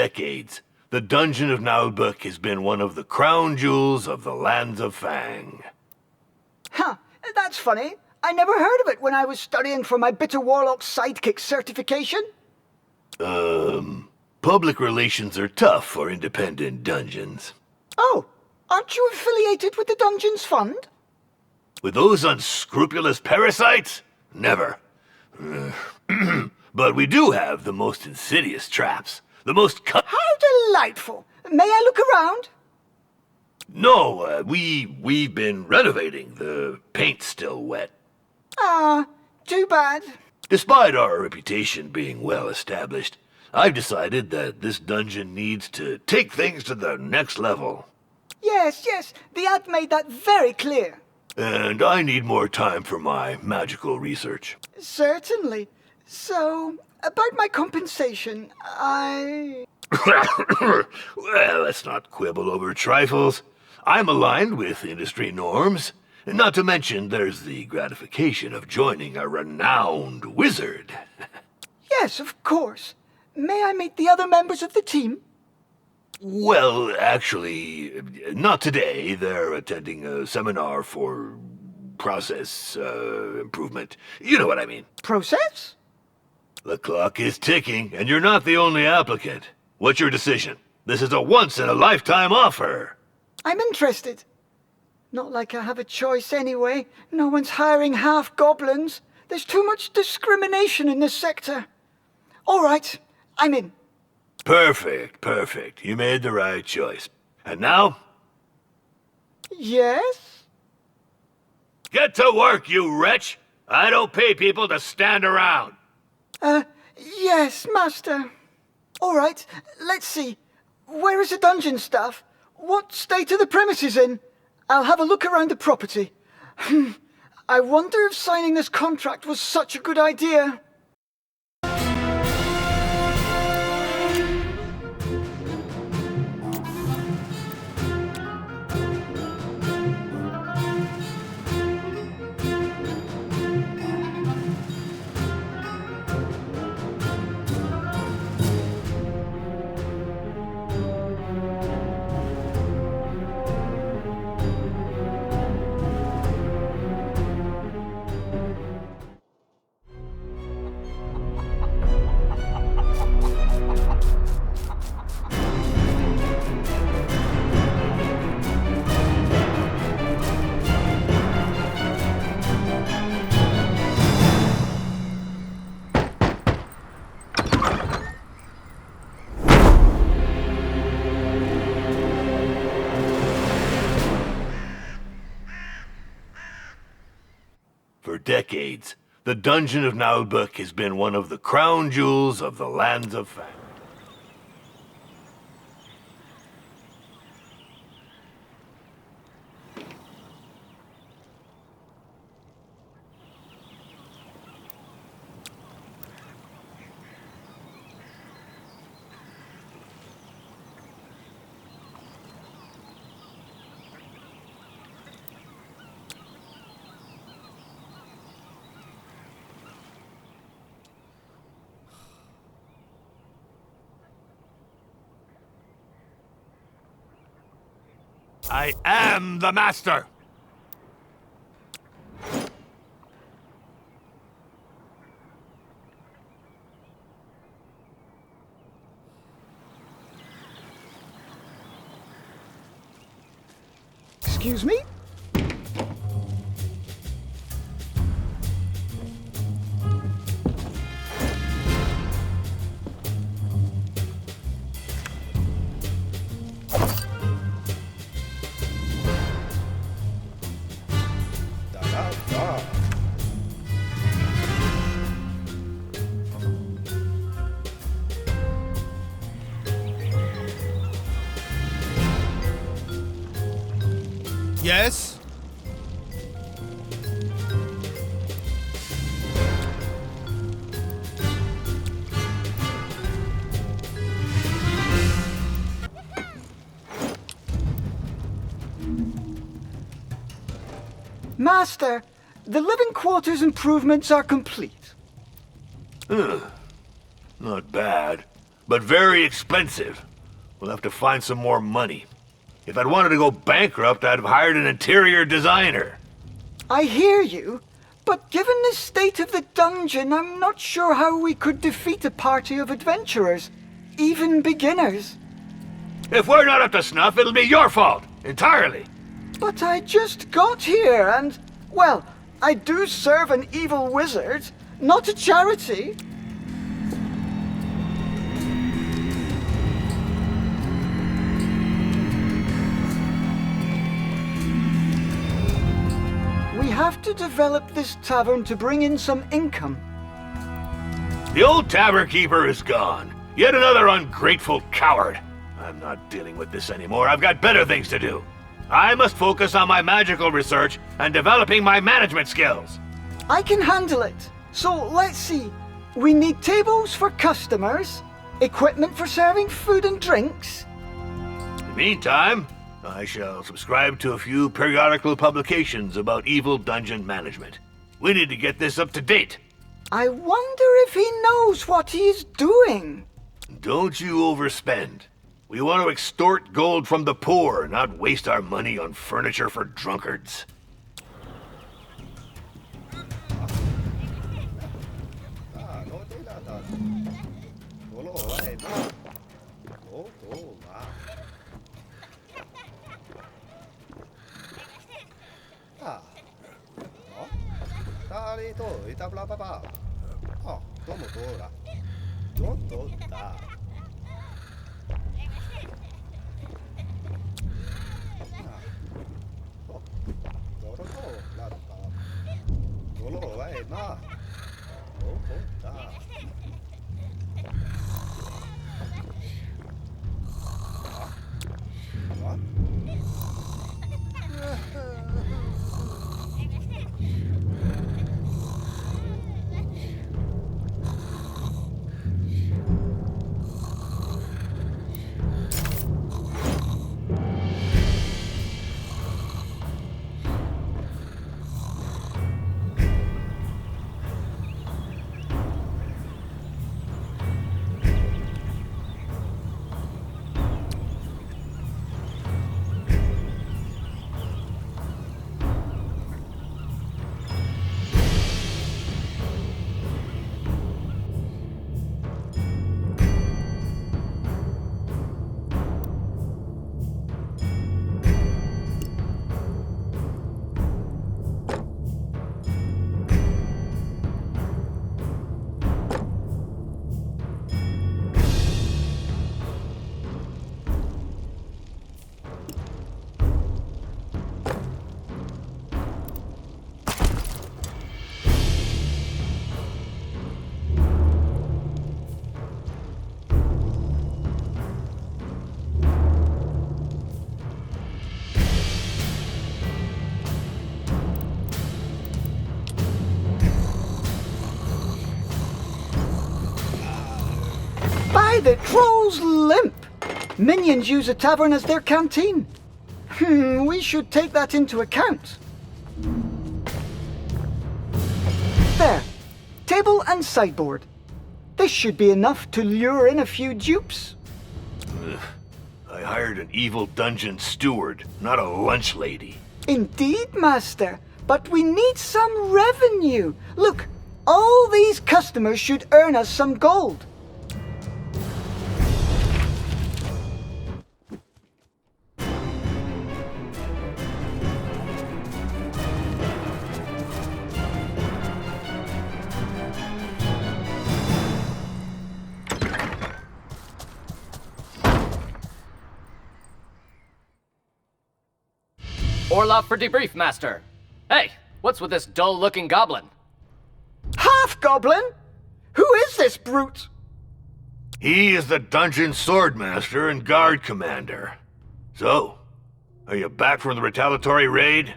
decades, the Dungeon of Naheulbeuk has been one of the crown jewels of the lands of Fang. Huh, that's funny. I never heard of it when I was studying for my Bitter Warlock Sidekick certification. Public relations are tough for independent dungeons. Oh, aren't you affiliated with the Dungeons Fund? With those unscrupulous parasites? Never. But we do have the most insidious traps. The most How delightful! May I look around? No, we've been renovating. The paint's still wet. Ah, too bad. Despite our reputation being well established, I've decided that this dungeon needs to take things to the next level. Yes, the ad made that very clear. And I need more time for my magical research. Certainly. So, about my compensation, I... Well, let's not quibble over trifles. I'm aligned with industry norms. Not to mention, there's the gratification of joining a renowned wizard. Yes, of course. May I meet the other members of the team? Well, actually, not today. They're attending a seminar for process improvement. You know what I mean. Process? The clock is ticking, and you're not the only applicant. What's your decision? This is a once-in-a-lifetime offer. I'm interested. Not like I have a choice anyway. No one's hiring half-goblins. There's too much discrimination in this sector. All right, I'm in. Perfect. You made the right choice. And now? Yes? Get to work, you wretch! I don't pay people to stand around. Yes, Master. All right, let's see. Where is the dungeon staff? What state are the premises in? I'll have a look around the property. I wonder if signing this contract was such a good idea. For decades, the Dungeon of Naheulbeuk has been one of the crown jewels of the lands of Fang. I am the master! Excuse me? Yes? Master, the living quarters improvements are complete. Not bad. but very expensive. We'll have to find some more money. If I'd wanted to go bankrupt, I'd have hired an interior designer. I hear you, but given the state of the dungeon, I'm not sure how we could defeat a party of adventurers, even beginners. If we're not up to snuff, it'll be your fault, entirely. But I just got here and, well, I do serve an evil wizard, not a charity. We have to develop this tavern to bring in some income. The old tavern keeper is gone. Yet another ungrateful coward. I'm not dealing with this anymore. I've got better things to do. I must focus on my magical research and developing my management skills. I can handle it. So let's see. We need tables for customers, equipment for serving food and drinks. In the meantime, I shall subscribe to a few periodical publications about evil dungeon management. We need to get this up to date. I wonder if he knows what he is doing. Don't you overspend. We want to extort gold from the poor, not waste our money on furniture for drunkards. The troll's limp. Minions use a tavern as their canteen. We should take that into account. There. Table and sideboard. This should be enough to lure in a few dupes. I hired an evil dungeon steward, not a lunch lady. Indeed, master. But we need some revenue. Look, all these customers should earn us some gold. Orlov for debrief, Master. Hey, what's with this dull-looking goblin? Half-goblin? Who is this brute? He is the dungeon swordmaster and guard commander. So, are you back from the retaliatory raid?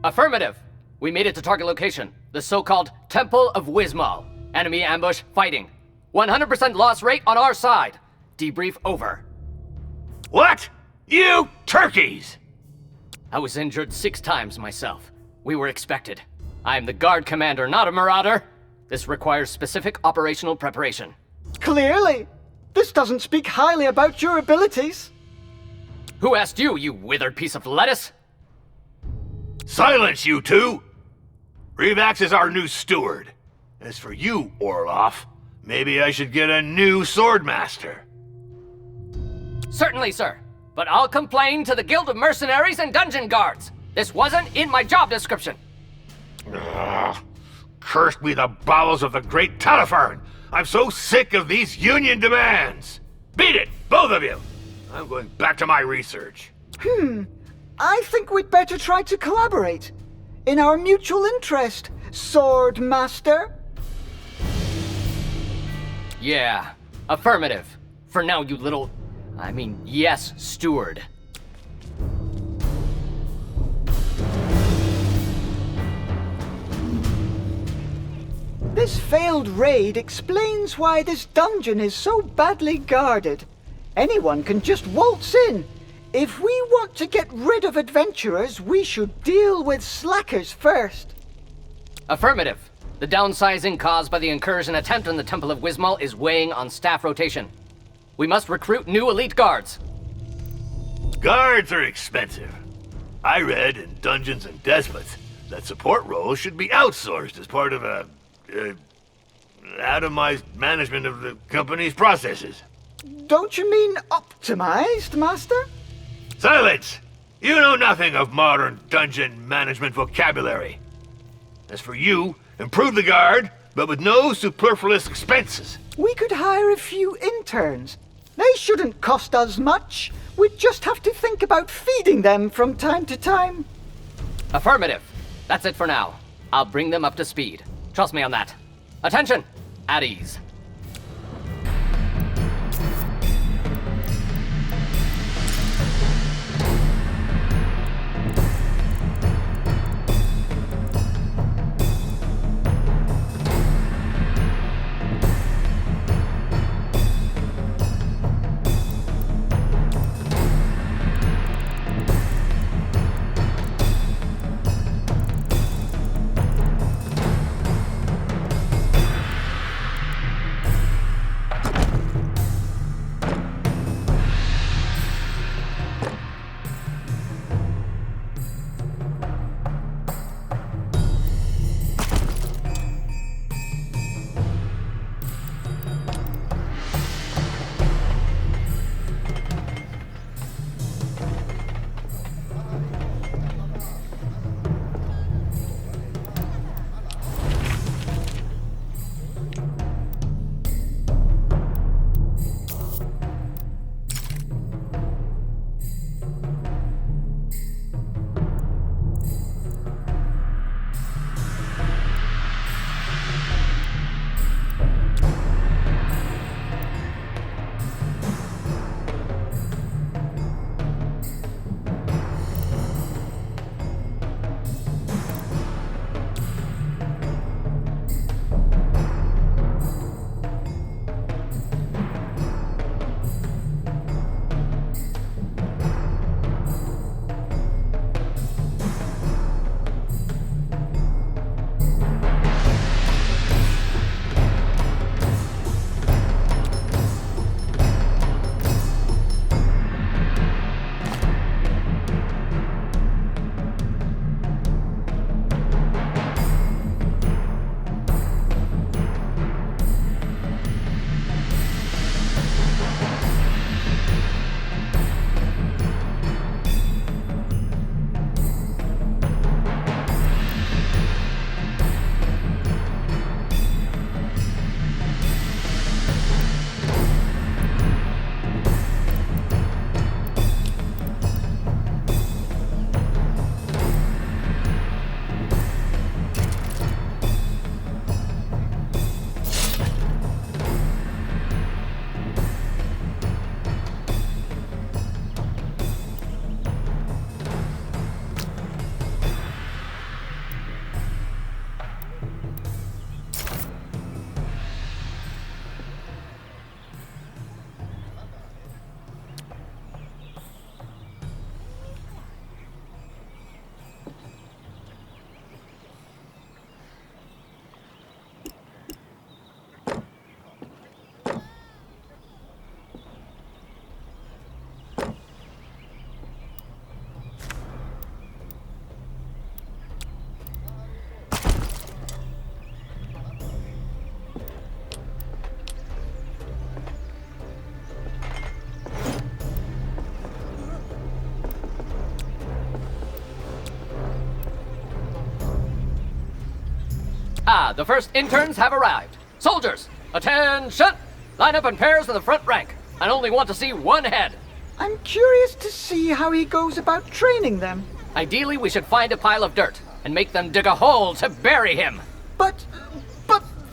Affirmative. We made it to target location, the so-called Temple of Wismal. Enemy ambush fighting. 100% loss rate on our side. Debrief over. What? You turkeys! I was injured 6 times myself. We were expected. I am the guard commander, not a marauder. This requires specific operational preparation. Clearly. This doesn't speak highly about your abilities. Who asked you, you withered piece of lettuce? Silence, you two! Reivax is our new steward. As for you, Orloff, maybe I should get a new swordmaster. Certainly, sir. But I'll complain to the Guild of Mercenaries and Dungeon Guards. This wasn't in my job description. Ugh. Cursed be the bowels of the great Talifern! I'm so sick of these union demands! Beat it, both of you! I'm going back to my research. I think we'd better try to collaborate. In our mutual interest, Sword Master. Yeah, affirmative. For now, you little... yes, steward. This failed raid explains why this dungeon is so badly guarded. Anyone can just waltz in. If we want to get rid of adventurers, we should deal with slackers first. Affirmative. The downsizing caused by the incursion attempt on the Temple of Wismal is weighing on staff rotation. We must recruit new elite guards. Guards are expensive. I read in Dungeons and Despots that support roles should be outsourced as part of a atomized management of the company's processes. Don't you mean optimized, Master? Silence! You know nothing of modern dungeon management vocabulary. As for you, improve the guard, but with no superfluous expenses. We could hire a few interns. They shouldn't cost us much. We'd just have to think about feeding them from time to time. Affirmative. That's it for now. I'll bring them up to speed. Trust me on that. Attention! At ease. Ah, the first interns have arrived. Soldiers, attention! Line up in pairs in the front rank. I only want to see one head. I'm curious to see how he goes about training them. Ideally, we should find a pile of dirt and make them dig a hole to bury him. But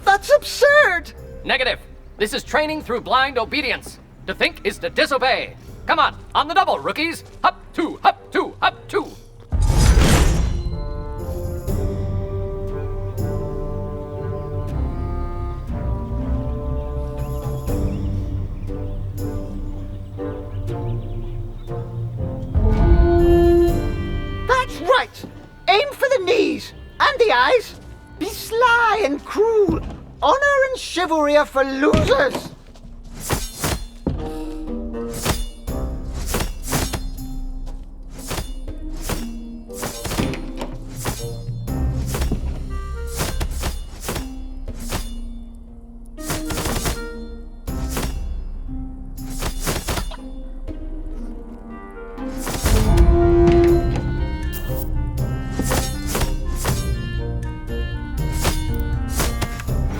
that's absurd! Negative. This is training through blind obedience. To think is to disobey. Come on the double, rookies. Hop, two, hop, two, hop, two. That's right! Aim for the knees and the eyes. Be sly and cruel. Honor and chivalry are for losers.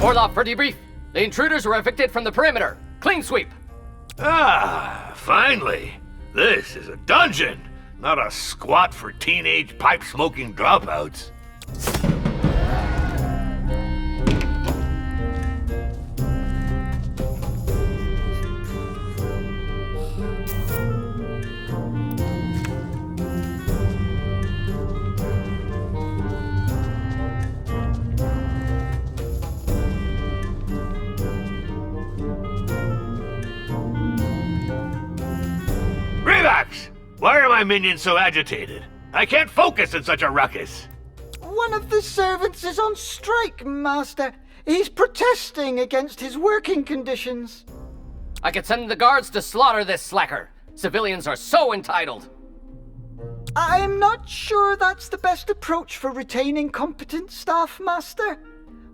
Orloff for debrief. The intruders were evicted from the perimeter. Clean sweep. Ah, finally. This is a dungeon, not a squat for teenage pipe-smoking dropouts. Reivax! Why are my minions so agitated? I can't focus in such a ruckus. One of the servants is on strike, Master. He's protesting against his working conditions. I could send the guards to slaughter this slacker. Civilians are so entitled. I'm not sure that's the best approach for retaining competent staff, Master.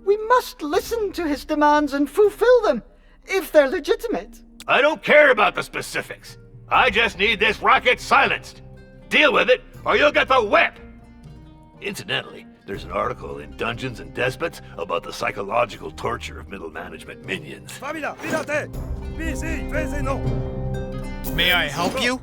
We must listen to his demands and fulfill them, if they're legitimate. I don't care about the specifics. I just need this rocket silenced. Deal with it, or you'll get the whip! Incidentally, there's an article in Dungeons and Despots about the psychological torture of middle management minions. May I help you?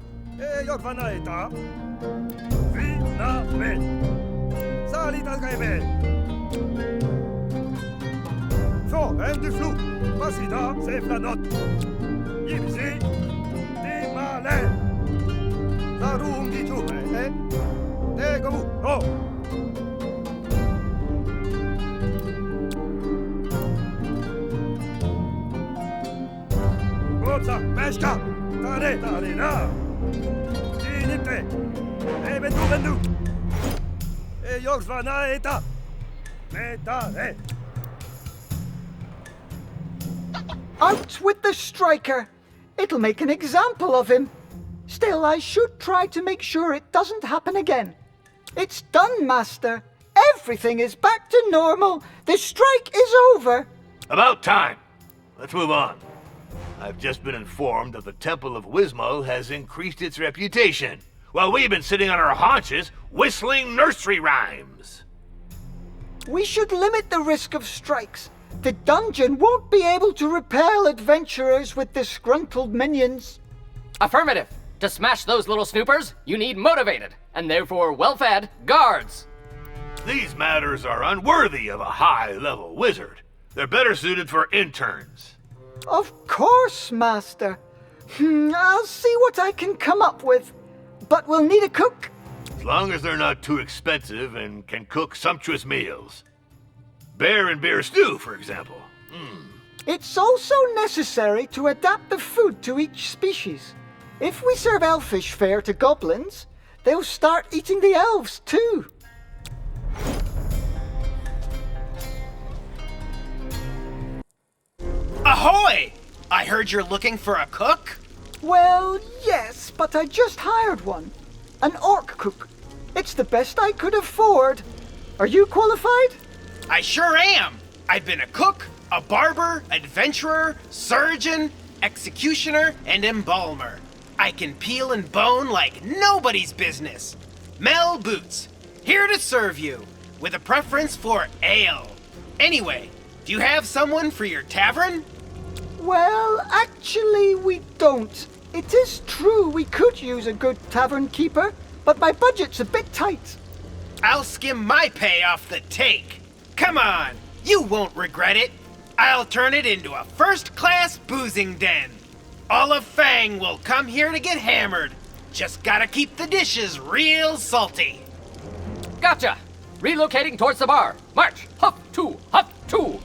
Out with the striker! It'll make an example of him. Still, I should try to make sure it doesn't happen again. It's done, Master. Everything is back to normal. The strike is over. About time. Let's move on. I've just been informed that the Temple of Wismal has increased its reputation, while we've been sitting on our haunches whistling nursery rhymes. We should limit the risk of strikes. The dungeon won't be able to repel adventurers with disgruntled minions. Affirmative. To smash those little snoopers, you need motivated, and therefore well-fed, guards. These matters are unworthy of a high-level wizard. They're better suited for interns. Of course, Master. I'll see what I can come up with. But we'll need a cook. As long as they're not too expensive and can cook sumptuous meals. Bear and beer stew, for example. It's also necessary to adapt the food to each species. If we serve elfish fare to goblins, they'll start eating the elves too. Ahoy! I heard you're looking for a cook? Well, yes, but I just hired one. An orc cook. It's the best I could afford. Are you qualified? I sure am! I've been a cook, a barber, adventurer, surgeon, executioner, and embalmer. I can peel and bone like nobody's business. Mel Boots, here to serve you, with a preference for ale. Anyway, do you have someone for your tavern? Well, actually, we don't. It is true we could use a good tavern keeper, but my budget's a bit tight. I'll skim my pay off the take. Come on, you won't regret it. I'll turn it into a first-class boozing den. All of Fang will come here to get hammered. Just gotta keep the dishes real salty. Gotcha! Relocating towards the bar. March! Huff two! Huff two!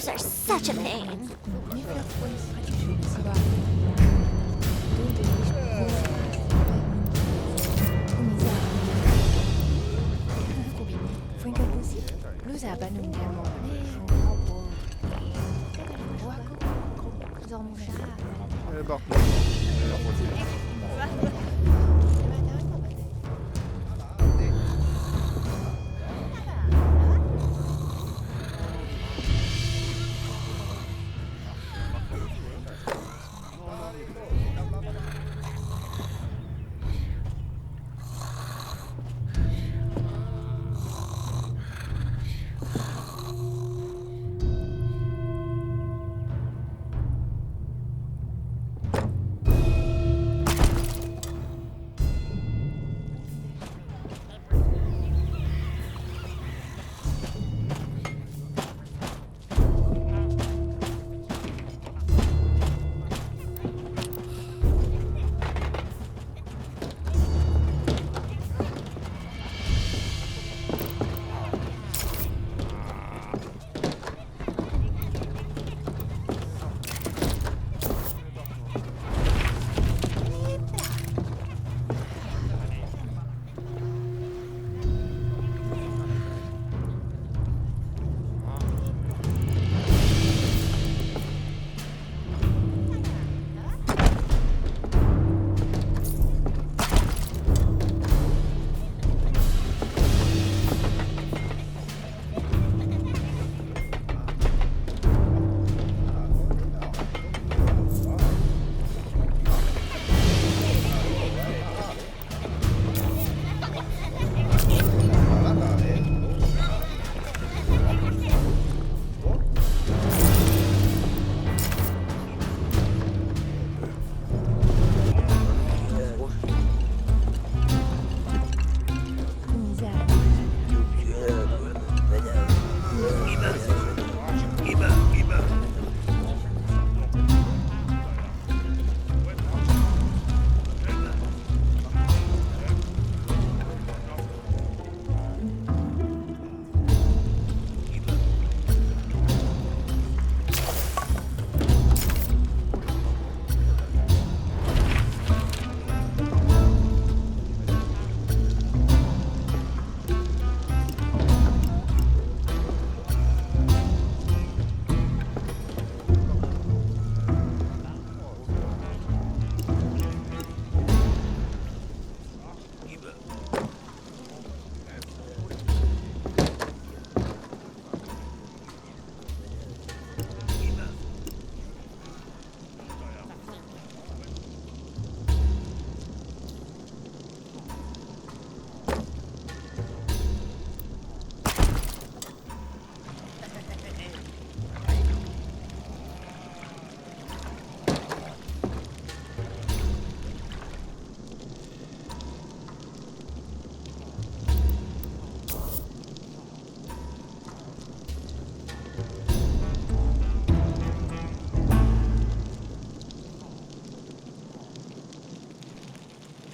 Bugs are such a pain.